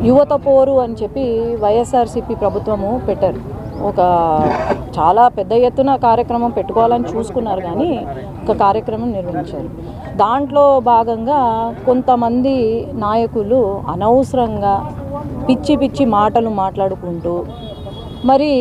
యువత పోరు అని చెప్పి వైఎస్ఆర్సీపీ ప్రభుత్వము పెట్టారు. ఒక చాలా పెద్ద ఎత్తున కార్యక్రమం పెట్టుకోవాలని చూసుకున్నారు, కానీ ఒక కార్యక్రమం నిర్వహించారు. దాంట్లో భాగంగా కొంతమంది నాయకులు అనవసరంగా పిచ్చి పిచ్చి మాటలు మాట్లాడుకుంటూ, మరి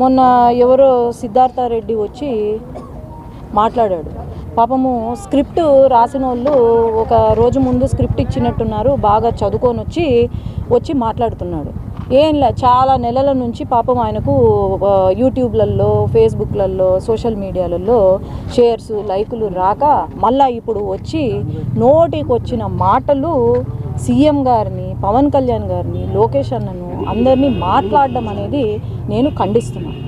మొన్న ఎవరో సిద్ధార్థరెడ్డి వచ్చి మాట్లాడాడు. పాపము స్క్రిప్ట్ రాసిన వాళ్ళు ఒక రోజు ముందు స్క్రిప్ట్ ఇచ్చినట్టున్నారు, బాగా చదువుకొని వచ్చి మాట్లాడుతున్నాడు. చాలా నెలల నుంచి పాపం ఆయనకు యూట్యూబ్లలో, ఫేస్బుక్లలో, సోషల్ మీడియాలలో షేర్స్, లైకులు రాక మళ్ళీ ఇప్పుడు వచ్చి నోటికి వచ్చిన మాటలు సీఎం గారిని, పవన్ కళ్యాణ్ గారిని, లోకేష్ అన్నను అందరినీ మాట్లాడడం అనేది నేను ఖండిస్తున్నాను.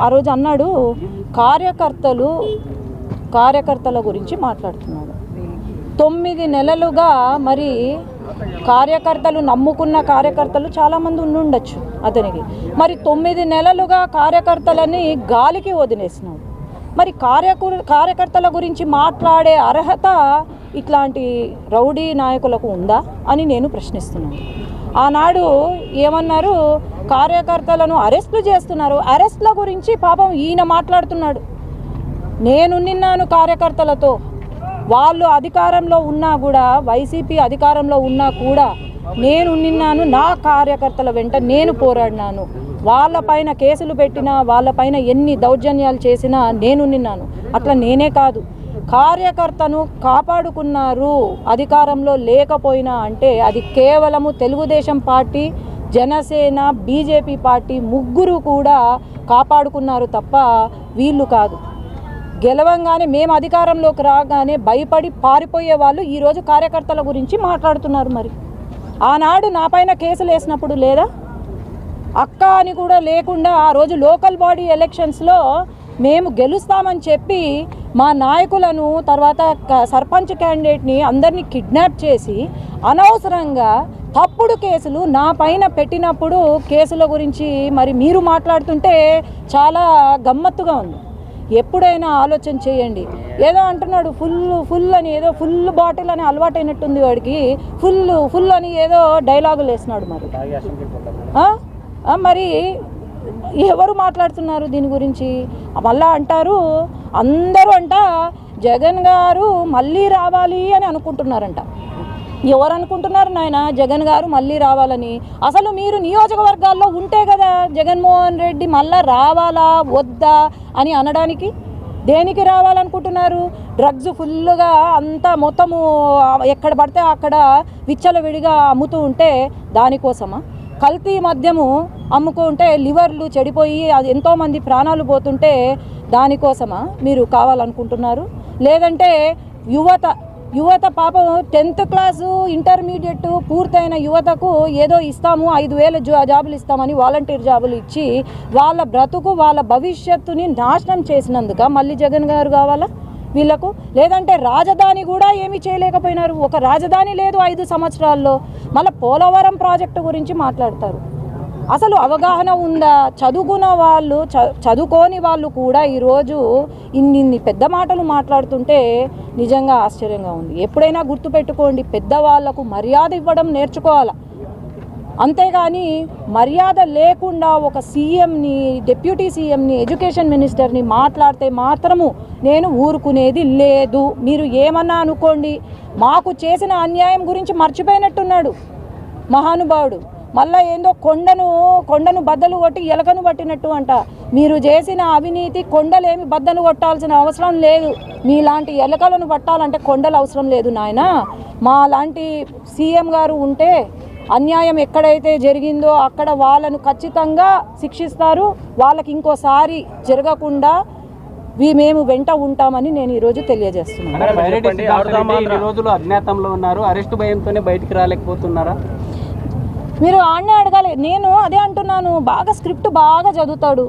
ఆ రోజు అన్నాడు కార్యకర్తల గురించి మాట్లాడుతున్నాడు. 9 నెలలుగా మరి కార్యకర్తలు నమ్ముకున్న కార్యకర్తలు చాలామంది ఉండొచ్చు అతనికి. మరి 9 నెలలుగా కార్యకర్తలని గాలికి వదిలేసినాడు. మరి కార్యకర్తల గురించి మాట్లాడే అర్హత ఇట్లాంటి రౌడీ నాయకులకు ఉందా అని నేను ప్రశ్నిస్తున్నాను. ఆనాడు ఏమన్నారు, కార్యకర్తలను అరెస్టులు చేస్తున్నారు. అరెస్టుల గురించి పాపం ఈయన మాట్లాడుతున్నాడు. నేను నిన్నాను కార్యకర్తలతో, వాళ్ళు అధికారంలో ఉన్నా కూడా, వైసీపీ అధికారంలో ఉన్నా కూడా నేను నిన్నాను, నా కార్యకర్తల వెంట నేను పోరాడినాను. వాళ్ళపైన కేసులు పెట్టినా, వాళ్ళపైన ఎన్ని దౌర్జన్యాలు చేసినా నేను నిన్నాను. అట్లా నేనే కాదు, కార్యకర్తను కాపాడుకున్నారు అధికారంలో లేకపోయినా అంటే అది కేవలము Telugu Desam party, Janasena, BJP party ముగ్గురు కూడా కాపాడుకున్నారు తప్ప వీళ్ళు కాదు. గెలవంగానే, మేము అధికారంలోకి రాగానే భయపడి పారిపోయే వాళ్ళు ఈరోజు కార్యకర్తల గురించి మాట్లాడుతున్నారు. మరి ఆనాడు నా పైన కేసులు వేసినప్పుడు లేదా, అక్క అని కూడా లేకుండా ఆ రోజు లోకల్ బాడీ ఎలక్షన్స్లో మేము గెలుస్తామని చెప్పి మా నాయకులను, తర్వాత సర్పంచ్ క్యాండిడేట్ని అందరినీ కిడ్నాప్ చేసి అనవసరంగా తప్పుడు కేసులు నా పైన పెట్టినప్పుడు కేసుల గురించి మరి మీరు మాట్లాడుతుంటే చాలా గమ్మత్తుగా ఉంది. ఎప్పుడైనా ఆలోచన చేయండి. ఏదో అంటున్నాడు ఫుల్ అని, ఏదో ఫుల్ బాటిల్ అని అలవాటైనట్టుంది వాడికి, ఫుల్ అని ఏదో డైలాగులు వేసినాడు. మరి ఎవరు మాట్లాడుతున్నారు దీని గురించి? మళ్ళా అంటారు అందరూ జగన్ గారు మళ్ళీ రావాలి అని అనుకుంటున్నారంట. ఎవరు అనుకుంటున్నారు నాయన జగన్ గారు మళ్ళీ రావాలని? అసలు మీరు నియోజకవర్గాల్లో ఉంటే కదా జగన్మోహన్ రెడ్డి మళ్ళా రావాలా వద్దా అని అనడానికి. దేనికి రావాలనుకుంటున్నారు? డ్రగ్స్ ఫుల్గా అంతా మొత్తము ఎక్కడ పడితే అక్కడ విచ్చలవిడిగా అమ్ముతూ ఉంటే దానికోసమా? కల్తీ మద్యము అమ్ముకుంటే లివర్లు చెడిపోయి అది ఎంతోమంది ప్రాణాలు పోతుంటే దానికోసమా మీరు కావాలనుకుంటున్నారు? లేదంటే యువత పాపం 10th క్లాసు, ఇంటర్మీడియట్ పూర్తయిన యువతకు ఏదో ఇస్తాము, 5,000 జాబులు ఇస్తామని వాలంటీర్ జాబులు ఇచ్చి వాళ్ళ బ్రతుకు, వాళ్ళ భవిష్యత్తుని నాశనం చేసినందుక మళ్ళీ జగన్ గారు కావాలా వీళ్ళకు? లేదంటే రాజధాని కూడా ఏమీ చేయలేకపోయినారు. ఒక రాజధాని లేదు 5 సంవత్సరాల్లో. మళ్ళీ పోలవరం ప్రాజెక్టు గురించి మాట్లాడతారు. అసలు అవగాహన ఉందా? చదువుకున్న వాళ్ళు, చదువుకోని వాళ్ళు కూడా ఈరోజు ఇన్ని పెద్ద మాటలు మాట్లాడుతుంటే నిజంగా ఆశ్చర్యంగా ఉంది. ఎప్పుడైనా గుర్తుపెట్టుకోండి, పెద్దవాళ్లకు మర్యాద ఇవ్వడం నేర్చుకోవాలి. అంతేగాని మర్యాద లేకుండా ఒక సీఎంని, డిప్యూటీ సీఎంని, ఎడ్యుకేషన్ మినిస్టర్ని మాట్లాడితే మాత్రము నేను ఊరుకునేది లేదు. మీరు ఏమన్నా అనుకోండి, మాకు చేసిన అన్యాయం గురించి మర్చిపోయినట్టున్నాడు మహానుభావుడు. మళ్ళీ ఏందో కొండను బద్దలు కొట్టి ఎలకను పట్టినట్టు అంట. మీరు చేసిన అవినీతి కొండలేమి బద్దలు కొట్టాల్సిన అవసరం లేదు. మీలాంటి ఎలకలను పట్టాలంటే కొండలు అవసరం లేదు నాయన. మా లాంటి సీఎం గారు ఉంటే అన్యాయం ఎక్కడైతే జరిగిందో అక్కడ వాళ్ళను ఖచ్చితంగా శిక్షిస్తారు. వాళ్ళకి ఇంకోసారి జరగకుండా మేము వెంట ఉంటామని నేను ఈరోజు తెలియజేస్తున్నాను. అరెస్ట్ భయంతోనే బయటికి రాలేకపోతున్నారా? మీరు ఆడనే అడగాలి. నేను అదే అంటున్నాను, స్క్రిప్ట్ బాగా చదువుతాడు.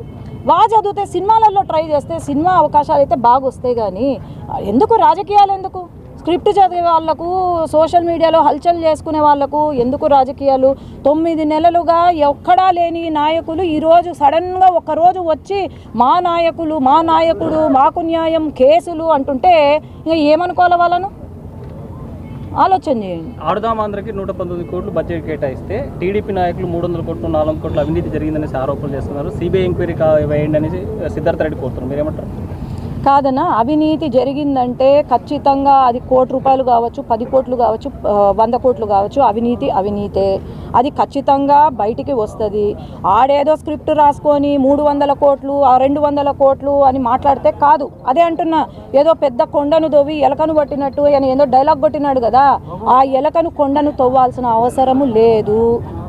చదివితే సినిమాలలో ట్రై చేస్తే సినిమా అవకాశాలు అయితే బాగా వస్తాయి. కానీ ఎందుకు రాజకీయాలు? ఎందుకు స్క్రిప్ట్ చదివే వాళ్లకు, సోషల్ మీడియాలో హల్చల్ చేసుకునే వాళ్లకు ఎందుకు రాజకీయాలు? 9 నెలలుగా ఎక్కడా లేని నాయకులు ఈరోజు సడన్గా ఒకరోజు వచ్చి మా నాయకుడు మాకు న్యాయం, కేసులు అంటుంటే ఇంకా ఏమనుకోవాలి వాళ్ళను? ఆలోచన చేయండి. ఆడుదాం ఆంధ్రకి 119 కోట్లు బడ్జెట్ కేటాయిస్తే టీడీపీ నాయకులు 300 కోట్లు 400 కోట్లు అవినీతి జరిగిందనేసి ఆరోపణలు చేస్తున్నారు. సిబిఐ ఎంక్వైరీ వేయండి అనేసి సిద్ధార్థ రెడ్డి కోరుతున్నారు. మీరేమంటారు? కాదన్నా, అవినీతి జరిగిందంటే ఖచ్చితంగా అది 1 కోటి రూపాయలు కావచ్చు, 10 కోట్లు కావచ్చు, 100 కోట్లు కావచ్చు, అవినీతే. అది ఖచ్చితంగా బయటికి వస్తుంది. ఆడేదో స్క్రిప్ట్ రాసుకొని 300 కోట్లు 200 కోట్లు అని మాట్లాడితే కాదు. అదే అంటున్నా, ఏదో పెద్ద కొండను తవ్వి ఎలకను పట్టినట్టు అని ఏదో డైలాగ్ కొట్టినాడు కదా, ఆ ఎలకను కొండను తవ్వాల్సిన అవసరము లేదు.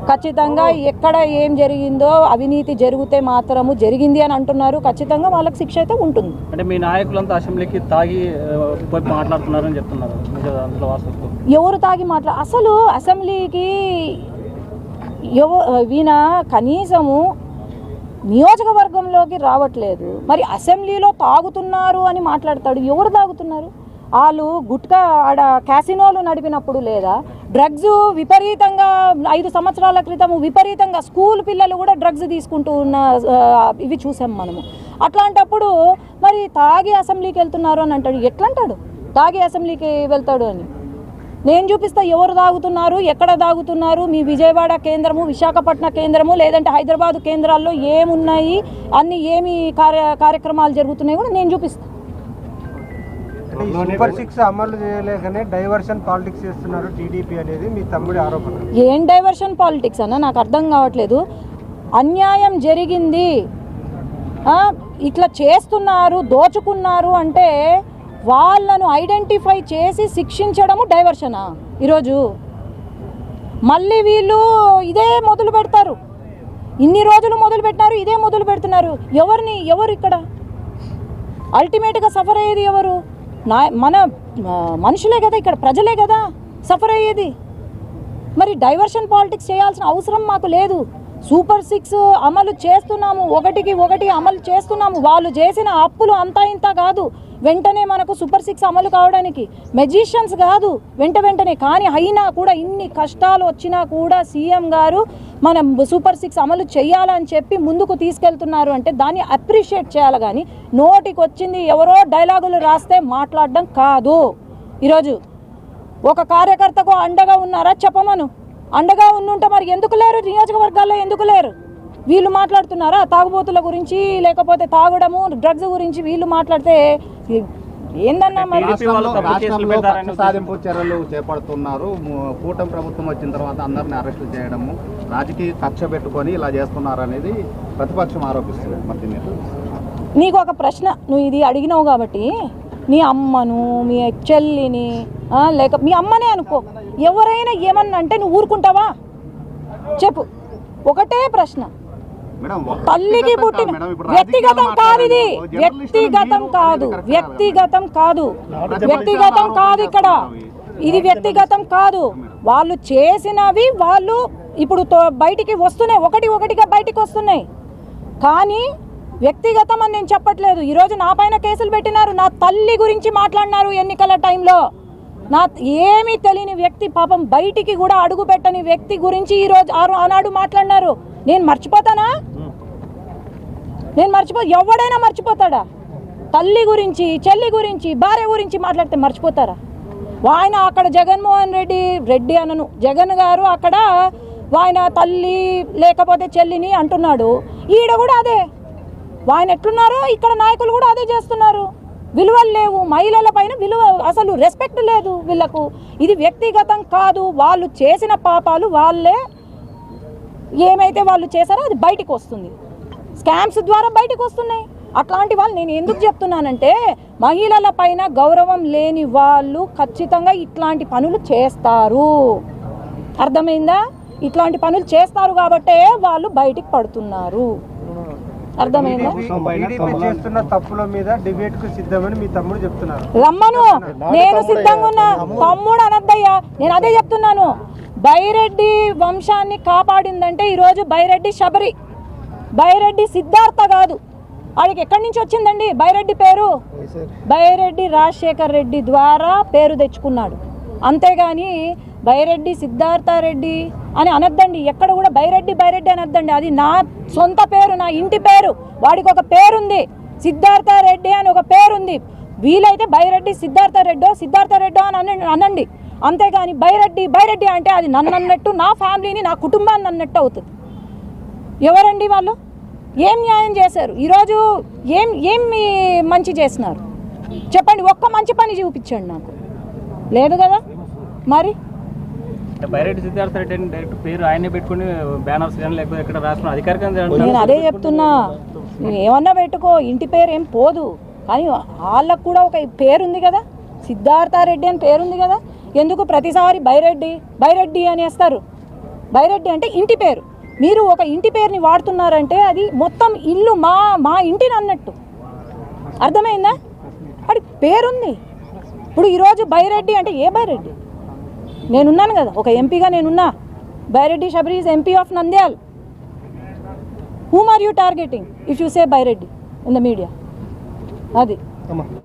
ఖచ్చితంగా ఎక్కడ ఏం జరిగిందో అవినీతి జరిగితే మాత్రము జరిగింది అని అంటున్నారు. ఖచ్చితంగా వాళ్ళకి శిక్ష అయితే ఉంటుంది. అంటే మీ నాయకులంతా అసెంబ్లీకి తాగి మాట్లాడుతున్నారని చెప్తున్నారు. ఎవరు తాగి అసలు అసెంబ్లీకి వీణ కనీసము నియోజకవర్గంలోకి రావట్లేదు. మరి అసెంబ్లీలో తాగుతున్నారు అని మాట్లాడతాడు. ఎవరు తాగుతున్నారు? వాళ్ళు గుట్కా ఆడ క్యాసినోలు నడిపినప్పుడు లేదా డ్రగ్స్ విపరీతంగా 5 సంవత్సరాల క్రితం విపరీతంగా స్కూల్ పిల్లలు కూడా డ్రగ్స్ తీసుకుంటూ ఉన్న ఇవి చూసాం మనము. అట్లాంటప్పుడు మరి తాగి అసెంబ్లీకి వెళ్తున్నారు అని అంటాడు. ఎట్లా అంటాడు తాగి అసెంబ్లీకి వెళ్తాడు అని? నేను చూపిస్తా ఎవరు తాగుతున్నారు, ఎక్కడ తాగుతున్నారు. మీ విజయవాడ కేంద్రము, విశాఖపట్నం కేంద్రము, లేదంటే హైదరాబాద్ కేంద్రాల్లో ఏమున్నాయి, అన్ని ఏమి కార్యక్రమాలు జరుగుతున్నాయి కూడా నేను చూపిస్తాను. సూపర్ 6 అమలు చేయలేకనే డైవర్షన్ పాలిటిక్స్ చేస్తున్నారు టీడీపీ అనేది మీ తమ్ముడి ఆరోపణ. ఏం డైవర్షన్ పాలిటిక్స్ అన్న నాకు అర్థం కావట్లేదు. అన్యాయం జరిగింది, ఇట్లా చేస్తున్నారు, దోచుకున్నారు అంటే వాళ్ళను ఐడెంటిఫై చేసి శిక్షించడము డైవర్షనా? ఈరోజు మళ్ళీ వీళ్ళు ఇదే మొదలు పెడతారు. ఇన్ని రోజులు మొదలు పెట్టినారు, ఇదే మొదలు పెడుతున్నారు. ఎవరు ఇక్కడ అల్టిమేట్గా సఫర్ అయ్యేది ఎవరు? మన మనుషులే కదా, ఇక్కడ ప్రజలే కదా సఫర్ అయ్యేది. మరి డైవర్షన్ పాలిటిక్స్ చేయాల్సిన అవసరం మాకు లేదు. సూపర్ 6 అమలు చేస్తున్నాము, 1 అమలు చేస్తున్నాము. వాళ్ళు చేసిన అప్పులు అంతా ఇంత కాదు. వెంటనే మనకు సూపర్ 6 అమలు కావడానికి మెజిషియన్స్ కాదు వెంటనే. కానీ అయినా కూడా ఇన్ని కష్టాలు వచ్చినా కూడా సీఎం గారు మనం సూపర్ 6 అమలు చేయాలని చెప్పి ముందుకు తీసుకెళ్తున్నారు అంటే దాన్ని అప్రిషియేట్ చేయాలి. కానీ నోటికి వచ్చింది ఎవరో డైలాగులు రాస్తే మాట్లాడడం కాదు. ఈరోజు ఒక కార్యకర్తకు అండగా ఉన్నారా చెప్పమను. అండగా ఉండుంటే మరి ఎందుకు లేరు? నియోజకవర్గాల్లో ఎందుకు లేరు? వీళ్ళు మాట్లాడుతున్నారా తాగుబోతుల గురించి, లేకపోతే తాగడము డ్రగ్స్ గురించి వీళ్ళు మాట్లాడితే ఏందన్నా? మరి సాధింపు చర్యలు చేపడుతున్నారు. కూటమి ప్రభుత్వం వచ్చిన తర్వాత అందరిని అరెస్టు చేయడము, రాజకీయ కక్ష పెట్టుకొని ఇలా చేస్తున్నారు అనేది ప్రతిపక్షం ఆరోపిస్తుంది. మరి నీకు ఒక ప్రశ్న, నువ్వు ఇది అడిగినావు కాబట్టి, నీ అమ్మను, మీ చెల్లిని, లేక మీ అమ్మనే అనుకో, ఎవరైనా ఏమన్నా అంటే నువ్వు ఊరుకుంటావా చెప్పు? ఒకటే ప్రశ్న. తల్లికి పుట్టిన వ్యక్తిగతం కాదు, ఇది వ్యక్తిగతం కాదు ఇక్కడ. ఇది వ్యక్తిగతం కాదు. వాళ్ళు చేసినవి వాళ్ళు ఇప్పుడు బయటికి వస్తున్నాయి, ఒకటిగా బయటికి వస్తున్నాయి. కానీ వ్యక్తిగతం అని నేను చెప్పట్లేదు. ఈరోజు నా పైన కేసులు పెట్టినారు, నా తల్లి గురించి మాట్లాడినారు ఎన్నికల టైంలో. నా ఏమీ తెలియని వ్యక్తి, పాపం బయటికి కూడా అడుగు పెట్టని వ్యక్తి గురించి ఈరోజు ఆనాడు మాట్లాడినారు. నేను మర్చిపోతానా? ఎవడైనా మర్చిపోతాడా? తల్లి గురించి, చెల్లి గురించి, భార్య గురించి మాట్లాడితే మర్చిపోతారా? ఆయన అక్కడ జగన్మోహన్ రెడ్డి అనను, జగన్ గారు అక్కడ ఆయన తల్లి లేకపోతే చెల్లిని అంటున్నాడు. ఈడ కూడా అదే. ఆయన ఎట్లున్నారో ఇక్కడ నాయకులు కూడా అదే చేస్తున్నారు. విలువలు లేవు, మహిళల పైన విలువ, అసలు రెస్పెక్ట్ లేదు వీళ్ళకు. ఇది వ్యక్తిగతం కాదు. వాళ్ళు చేసిన పాపాలు వాళ్ళే, ఏమైతే వాళ్ళు చేశారో అది బయటికి వస్తుంది. స్కామ్స్ ద్వారా బయటకు వస్తున్నాయి. అట్లాంటి వాళ్ళు నేను ఎందుకు చెప్తున్నానంటే, మహిళల పైన గౌరవం లేని వాళ్ళు ఖచ్చితంగా ఇట్లాంటి పనులు చేస్తారు. అర్థమైందా? ఇట్లాంటి పనులు చేస్తారు కాబట్టే వాళ్ళు బయటికి పడుతున్నారు. అర్థమైందా? చేస్తున్న తప్పుల మీద డిబేట్ కు సిద్ధమని మీ తమ్ముడు చెప్తున్నారు. రమ్మను, నేను సిద్ధంగా ఉన్నా. తమ్ముడు అనద్దయ్యా, నేను అదే చెప్తున్నాను. బైరెడ్డి వంశాన్ని కాపాడిందంటే ఈరోజు బైరెడ్డి శబరి, బైరెడ్డి సిద్ధార్థ కాదు. వాడికి ఎక్కడి నుంచి వచ్చిందండి బైరెడ్డి పేరు? బైరెడ్డి రాజశేఖర్ రెడ్డి ద్వారా పేరు తెచ్చుకున్నాడు. అంతేగాని బైరెడ్డి సిద్ధార్థ రెడ్డి అని అనద్దండి. ఎక్కడ కూడా బైరెడ్డి అనద్దండి. అది నా సొంత పేరు, నా ఇంటి పేరు. వాడికి ఒక పేరుంది, సిద్ధార్థ రెడ్డి అని ఒక పేరుంది. వీలైతే బైరెడ్డి సిద్ధార్థ రెడ్డో అని అనండి. అంతేగాని బైరెడ్డి అంటే అది నన్ను అన్నట్టు, నా ఫ్యామిలీని, నా కుటుంబాన్ని అన్నట్టు అవుతుంది. ఎవరండి వాళ్ళు? ఏం న్యాయం చేశారు ఈరోజు? ఏం మంచి చేస్తున్నారు చెప్పండి, ఒక్క మంచి పని చూపించండి నాకు. లేదు కదా మరి. బైరెడ్డి సిద్ధార్థ రెడ్డి అని డైరెక్ట్ పేరు ఆయనే పెట్టుకుని బ్యానర్స్ కానీ లేకపోతే ఎక్కడ రాసిన అధికారికంగా నేను అదే చెప్తున్నా, నువ్వు ఏమన్నా పెట్టుకో, ఇంటి పేరు ఏం పోదు, కానీ వాళ్ళకు కూడా ఒక పేరుంది కదా, సిద్ధార్థారెడ్డి అని పేరుంది కదా. ఎందుకు ప్రతిసారి బైరెడ్డి అని వేస్తారు? బైరెడ్డి అంటే ఇంటి పేరు. మీరు ఒక ఇంటి పేరుని వాడుతున్నారంటే అది మొత్తం ఇల్లు మా ఇంటిని అన్నట్టు, అర్థమైందా? అది పేరుంది. ఇప్పుడు ఈరోజు బైరెడ్డి అంటే ఏ బైరెడ్డి? నేనున్నాను కదా, ఒక ఎంపీగా నేనున్నా. Byreddy Shabari is MP of Nandyal. whom are you targeting if you say Byreddy in the media? అది